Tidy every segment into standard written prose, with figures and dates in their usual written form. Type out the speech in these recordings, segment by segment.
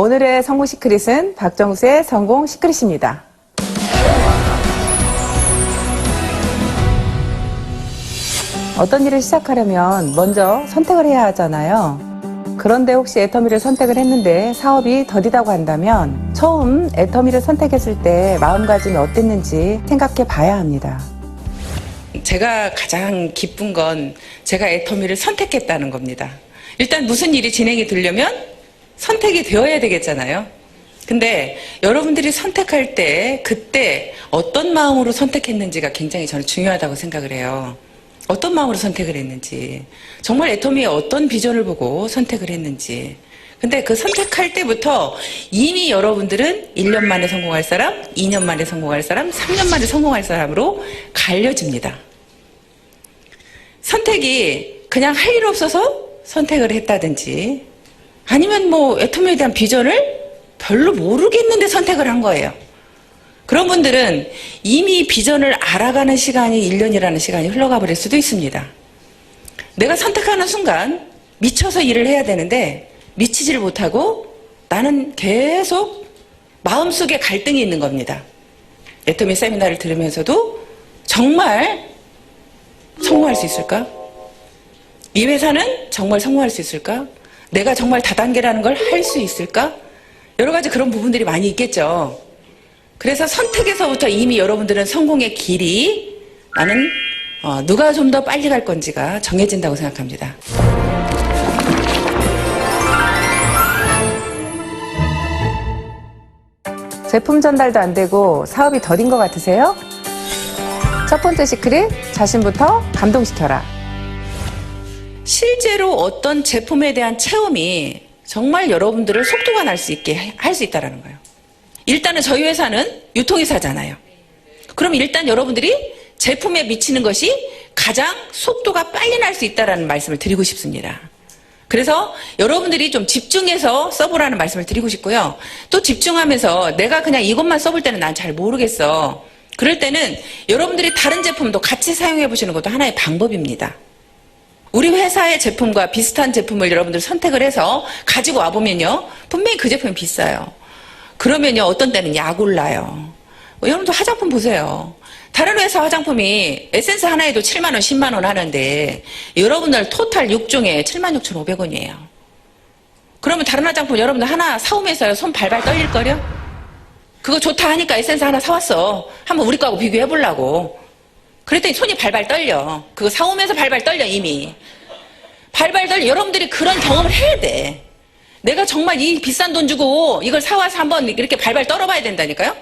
오늘의 성공 시크릿은 박정수의 성공 시크릿입니다. 어떤 일을 시작하려면 먼저 선택을 해야 하잖아요. 그런데 혹시 애터미를 선택을 했는데 사업이 더디다고 한다면 처음 애터미를 선택했을 때 마음가짐이 어땠는지 생각해 봐야 합니다. 제가 가장 기쁜 건 제가 애터미를 선택했다는 겁니다. 일단 무슨 일이 진행이 되려면 선택이 되어야 되겠잖아요. 근데 여러분들이 선택할 때 그때 어떤 마음으로 선택했는지가 굉장히 저는 중요하다고 생각을 해요. 어떤 마음으로 선택을 했는지, 정말 애터미의 어떤 비전을 보고 선택을 했는지. 근데 그 선택할 때부터 이미 여러분들은 1년 만에 성공할 사람, 2년 만에 성공할 사람, 3년 만에 성공할 사람으로 갈려집니다. 선택이 그냥 할 일 없어서 선택을 했다든지 아니면 뭐 애터미에 대한 비전을 별로 모르겠는데 선택을 한 거예요. 그런 분들은 이미 비전을 알아가는 시간이 1년이라는 시간이 흘러가 버릴 수도 있습니다. 내가 선택하는 순간 미쳐서 일을 해야 되는데 미치지를 못하고 나는 계속 마음속에 갈등이 있는 겁니다. 애터미 세미나를 들으면서도 정말 성공할 수 있을까? 이 회사는 정말 성공할 수 있을까? 내가 정말 다단계라는 걸 할 수 있을까? 여러 가지 그런 부분들이 많이 있겠죠. 그래서 선택에서부터 이미 여러분들은 성공의 길이 나는 누가 좀 더 빨리 갈 건지가 정해진다고 생각합니다. 제품 전달도 안 되고 사업이 더딘 것 같으세요? 첫 번째 시크릿, 자신부터 감동시켜라. 실제로 어떤 제품에 대한 체험이 정말 여러분들을 속도가 날 수 있게 할 수 있다는 거예요. 일단은 저희 회사는 유통회사잖아요. 그럼 일단 여러분들이 제품에 미치는 것이 가장 속도가 빨리 날 수 있다는 말씀을 드리고 싶습니다. 그래서 여러분들이 좀 집중해서 써보라는 말씀을 드리고 싶고요. 또 집중하면서 내가 그냥 이것만 써볼 때는 난 잘 모르겠어. 그럴 때는 여러분들이 다른 제품도 같이 사용해 보시는 것도 하나의 방법입니다. 우리 회사의 제품과 비슷한 제품을 여러분들 선택을 해서 가지고 와보면요. 분명히 그 제품이 비싸요. 그러면요. 어떤 때는 약 올라요. 여러분들 화장품 보세요. 다른 회사 화장품이 에센스 하나에도 7만 원, 10만 원 하는데 여러분들 토탈 6종에 76,500원이에요. 그러면 다른 화장품 여러분들 하나 사오면서 손 발발 떨릴걸요? 그거 좋다 하니까 에센스 하나 사왔어. 한번 우리 거하고 비교해보려고. 그랬더니 손이 발발 떨려. 그거 사오면서 발발 떨려 이미. 발발 떨려. 여러분들이 그런 경험을 해야 돼. 내가 정말 이 비싼 돈 주고 이걸 사와서 한번 이렇게 발발 떨어봐야 된다니까요.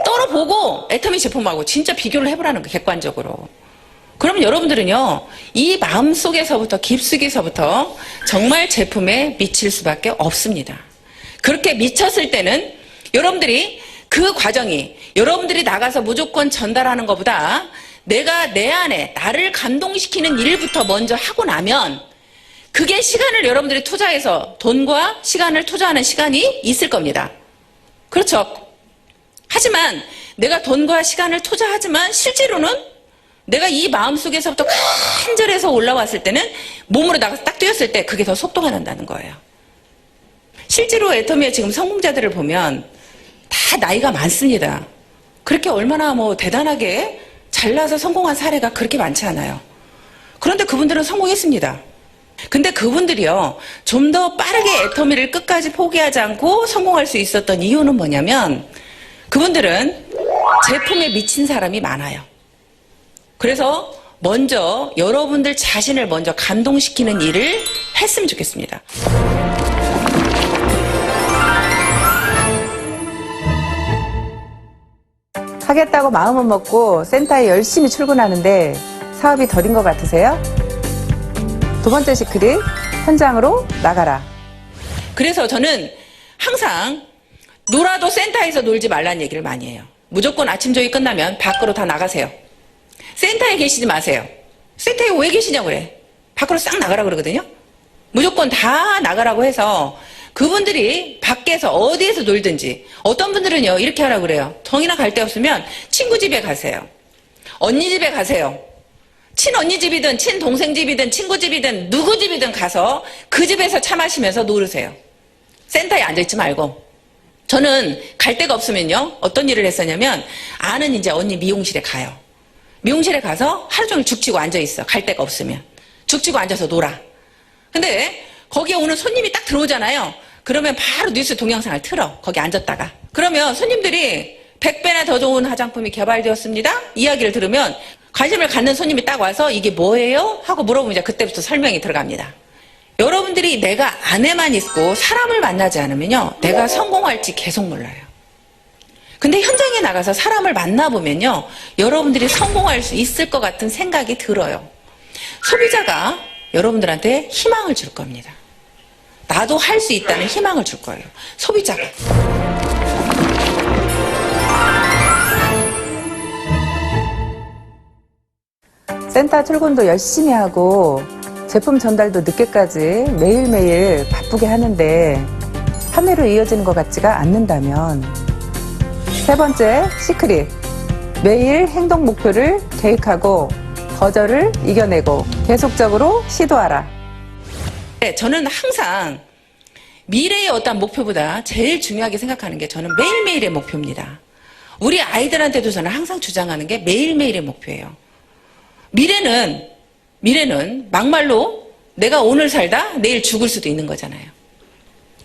떨어보고 애터미 제품하고 진짜 비교를 해보라는 거 객관적으로. 그러면 여러분들은요. 이 마음속에서부터 깊숙이서부터 정말 제품에 미칠 수밖에 없습니다. 그렇게 미쳤을 때는 여러분들이 그 과정이 여러분들이 나가서 무조건 전달하는 것보다 내가 내 안에 나를 감동시키는 일부터 먼저 하고 나면 그게 시간을 여러분들이 투자해서 돈과 시간을 투자하는 시간이 있을 겁니다. 그렇죠. 하지만 내가 돈과 시간을 투자하지만 실제로는 내가 이 마음속에서부터 간절해서 올라왔을 때는 몸으로 나가서 딱 뛰었을 때 그게 더 속도가 난다는 거예요. 실제로 애터미의 지금 성공자들을 보면 다 나이가 많습니다. 그렇게 얼마나 뭐 대단하게 잘나서 성공한 사례가 그렇게 많지 않아요. 그런데 그분들은 성공했습니다. 근데 그분들이요, 좀 더 빠르게 애터미를 끝까지 포기하지 않고 성공할 수 있었던 이유는 뭐냐면 그분들은 제품에 미친 사람이 많아요. 그래서 먼저 여러분들 자신을 먼저 감동시키는 일을 했으면 좋겠습니다. 하겠다고 마음은 먹고 센터에 열심히 출근하는데 사업이 더딘 것 같으세요? 두 번째 시크릿, 현장으로 나가라. 그래서 저는 항상 놀아도 센터에서 놀지 말라는 얘기를 많이 해요. 무조건 아침 조회 끝나면 밖으로 다 나가세요. 센터에 계시지 마세요. 센터에 왜 계시냐고 그래. 밖으로 싹 나가라 그러거든요. 무조건 다 나가라고 해서 그분들이 밖에서 어디에서 놀든지 어떤 분들은요 이렇게 하라고 그래요. 정이나 갈 데 없으면 친구 집에 가세요. 언니 집에 가세요. 친언니 집이든 친동생 집이든 친구 집이든 누구 집이든 가서 그 집에서 차 마시면서 놀으세요. 센터에 앉아있지 말고. 저는 갈 데가 없으면요, 어떤 일을 했었냐면, 아는 이제 언니 미용실에 가요. 미용실에 가서 하루 종일 죽치고 앉아있어. 갈 데가 없으면. 죽치고 앉아서 놀아. 근데 거기에 오는 손님이 딱 들어오잖아요. 그러면 바로 뉴스 동영상을 틀어. 거기 앉았다가. 그러면 손님들이 100배나 더 좋은 화장품이 개발되었습니다. 이야기를 들으면 관심을 갖는 손님이 딱 와서 이게 뭐예요? 하고 물어보면 이제 그때부터 설명이 들어갑니다. 여러분들이 내가 안에만 있고 사람을 만나지 않으면요, 내가 성공할지 계속 몰라요. 근데 현장에 나가서 사람을 만나보면요, 여러분들이 성공할 수 있을 것 같은 생각이 들어요. 소비자가 여러분들한테 희망을 줄 겁니다. 나도 할 수 있다는 희망을 줄 거예요. 소비자가. 센터 출근도 열심히 하고 제품 전달도 늦게까지 매일매일 바쁘게 하는데 판매로 이어지는 것 같지가 않는다면, 세 번째 시크릿, 매일 행동 목표를 계획하고 거절을 이겨내고 계속적으로 시도하라. 네, 저는 항상 미래의 어떤 목표보다 제일 중요하게 생각하는 게 저는 매일매일의 목표입니다. 우리 아이들한테도 저는 항상 주장하는 게 매일매일의 목표예요. 미래는 막말로 내가 오늘 살다 내일 죽을 수도 있는 거잖아요.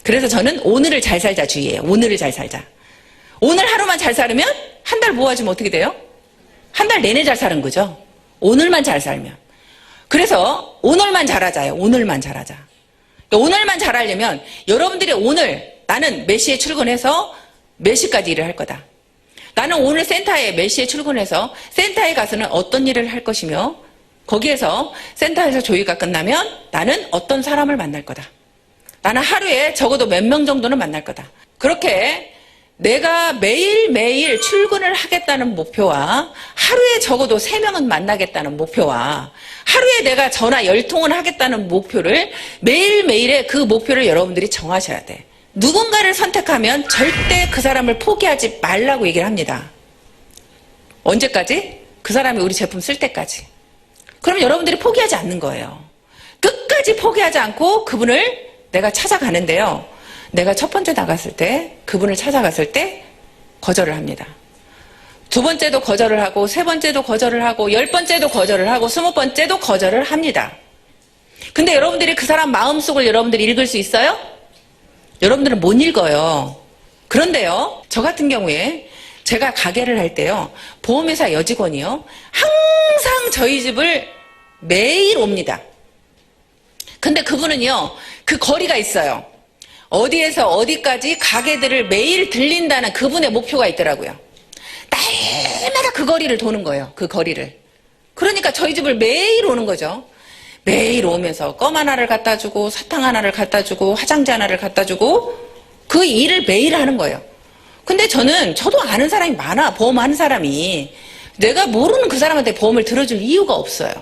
그래서 저는 오늘을 잘 살자 주의예요. 오늘을 잘 살자. 오늘 하루만 잘 살면 한 달 모아주면 어떻게 돼요? 한 달 내내 잘 사는 거죠. 오늘만 잘 살면. 그래서 오늘만 잘하자요. 오늘만 잘하자. 오늘만 잘하려면 여러분들이 오늘 나는 몇 시에 출근해서 몇 시까지 일을 할 거다. 나는 오늘 센터에 몇 시에 출근해서 센터에 가서는 어떤 일을 할 것이며, 거기에서 센터에서 조회가 끝나면 나는 어떤 사람을 만날 거다. 나는 하루에 적어도 몇 명 정도는 만날 거다. 그렇게 내가 매일매일 출근을 하겠다는 목표와 하루에 적어도 3명은 만나겠다는 목표와 하루에 내가 전화 10통은 하겠다는 목표를, 매일매일의 그 목표를 여러분들이 정하셔야 돼. 누군가를 선택하면 절대 그 사람을 포기하지 말라고 얘기를 합니다. 언제까지? 그 사람이 우리 제품 쓸 때까지. 그럼 여러분들이 포기하지 않는 거예요. 끝까지 포기하지 않고 그분을 내가 찾아가는데요, 내가 첫 번째 나갔을 때, 그분을 찾아갔을 때 거절을 합니다. 두 번째도 거절을 하고, 세 번째도 거절을 하고, 10번째도 거절을 하고, 20번째도 거절을 합니다. 근데 여러분들이 그 사람 마음속을 여러분들이 읽을 수 있어요? 여러분들은 못 읽어요. 그런데요, 저 같은 경우에 제가 가게를 할 때요, 보험회사 여직원이요, 항상 저희 집을 매일 옵니다. 근데 그분은요, 그 거리가 있어요. 어디에서 어디까지 가게들을 매일 들린다는 그분의 목표가 있더라고요. 날마다 그 거리를 도는 거예요. 그 거리를. 그러니까 저희 집을 매일 오는 거죠. 매일 오면서 껌 하나를 갖다 주고, 사탕 하나를 갖다 주고, 화장지 하나를 갖다 주고, 그 일을 매일 하는 거예요. 근데 저도 아는 사람이 많아. 보험하는 사람이. 내가 모르는 그 사람한테 보험을 들어줄 이유가 없어요.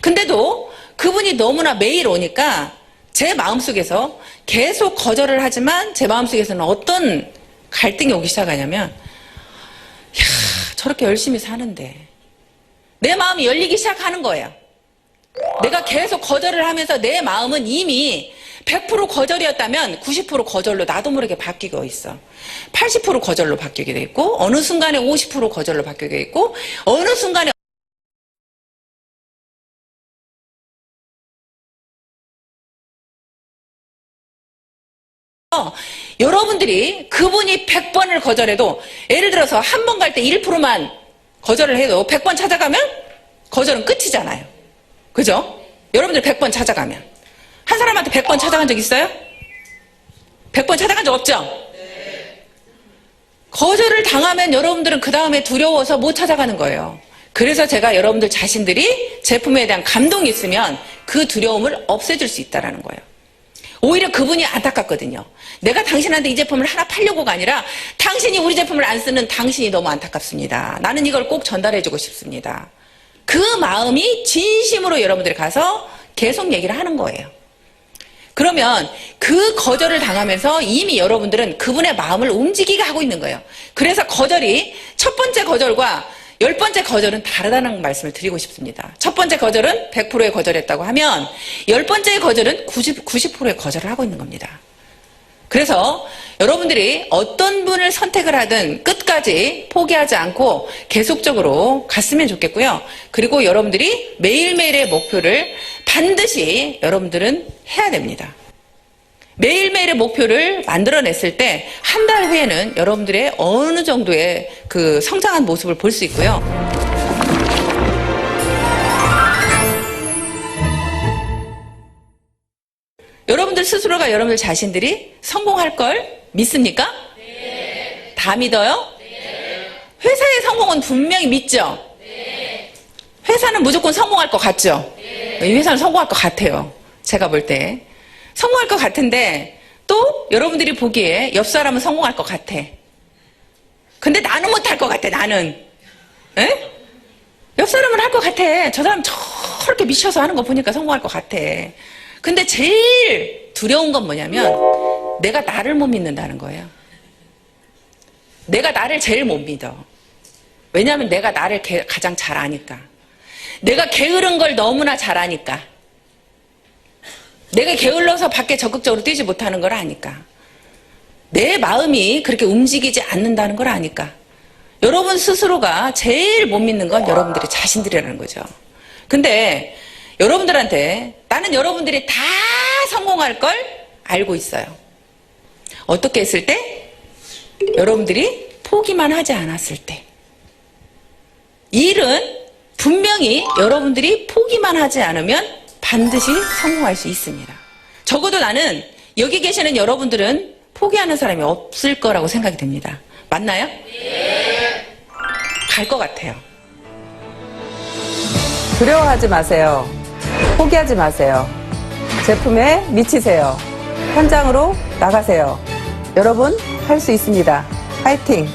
근데도 그분이 너무나 매일 오니까 제 마음속에서 계속 거절을 하지만 제 마음속에서는 어떤 갈등이 오기 시작하냐면, 야, 저렇게 열심히 사는데 내 마음이 열리기 시작하는 거예요. 내가 계속 거절을 하면서 내 마음은 이미 100% 거절이었다면 90% 거절로 나도 모르게 바뀌고 있어. 80% 거절로 바뀌게 돼 있고, 어느 순간에 50% 거절로 바뀌게 돼 있고, 어느 순간에 여러분들이 그분이 100번을 거절해도, 예를 들어서 한 번 갈 때 1%만 거절을 해도 100번 찾아가면 거절은 끝이잖아요. 그죠? 여러분들 100번 찾아가면. 한 사람한테 100번 찾아간 적 있어요? 100번 찾아간 적 없죠? 네. 거절을 당하면 여러분들은 그 다음에 두려워서 못 찾아가는 거예요. 그래서 제가 여러분들 자신들이 제품에 대한 감동이 있으면 그 두려움을 없애줄 수 있다는 거예요. 오히려 그분이 안타깝거든요. 내가 당신한테 이 제품을 하나 팔려고가 아니라 당신이 우리 제품을 안 쓰는 당신이 너무 안타깝습니다. 나는 이걸 꼭 전달해주고 싶습니다. 그 마음이 진심으로 여러분들이 가서 계속 얘기를 하는 거예요. 그러면 그 거절을 당하면서 이미 여러분들은 그분의 마음을 움직이게 하고 있는 거예요. 그래서 거절이, 첫 번째 거절과 10번째 거절은 다르다는 말씀을 드리고 싶습니다. 첫 번째 거절은 100%의 거절했다고 하면 10번째의 거절은 90%의 거절을 하고 있는 겁니다. 그래서 여러분들이 어떤 분을 선택을 하든 끝까지 포기하지 않고 계속적으로 갔으면 좋겠고요. 그리고 여러분들이 매일매일의 목표를 반드시 여러분들은 해야 됩니다. 매일매일의 목표를 만들어냈을 때 한 달 후에는 여러분들의 어느 정도의 그 성장한 모습을 볼 수 있고요. 여러분들 스스로가 여러분들 자신들이 성공할 걸 믿습니까? 네. 다 믿어요? 네. 회사의 성공은 분명히 믿죠? 네. 회사는 무조건 성공할 것 같죠? 네. 이 회사는 성공할 것 같아요. 제가 볼 때. 성공할 것 같은데 또 여러분들이 보기에 옆 사람은 성공할 것 같아. 근데 나는 못할 것 같아, 나는. 에? 옆 사람은 할 것 같아. 저 사람 저렇게 미쳐서 하는 거 보니까 성공할 것 같아. 근데 제일 두려운 건 뭐냐면 내가 나를 못 믿는다는 거예요. 내가 나를 제일 못 믿어. 왜냐하면 내가 나를 가장 잘 아니까. 내가 게으른 걸 너무나 잘 아니까. 내가 게을러서 밖에 적극적으로 뛰지 못하는 걸 아니까. 내 마음이 그렇게 움직이지 않는다는 걸 아니까. 여러분 스스로가 제일 못 믿는 건 여러분들의 자신들이라는 거죠. 근데 여러분들한테 나는 여러분들이 다 성공할 걸 알고 있어요. 어떻게 했을 때? 여러분들이 포기만 하지 않았을 때. 일은 분명히 여러분들이 포기만 하지 않으면 반드시 성공할 수 있습니다. 적어도 나는 여기 계시는 여러분들은 포기하는 사람이 없을 거라고 생각이 됩니다. 맞나요? 네. 갈 것 같아요. 두려워하지 마세요. 포기하지 마세요. 제품에 미치세요. 현장으로 나가세요. 여러분, 할 수 있습니다. 파이팅!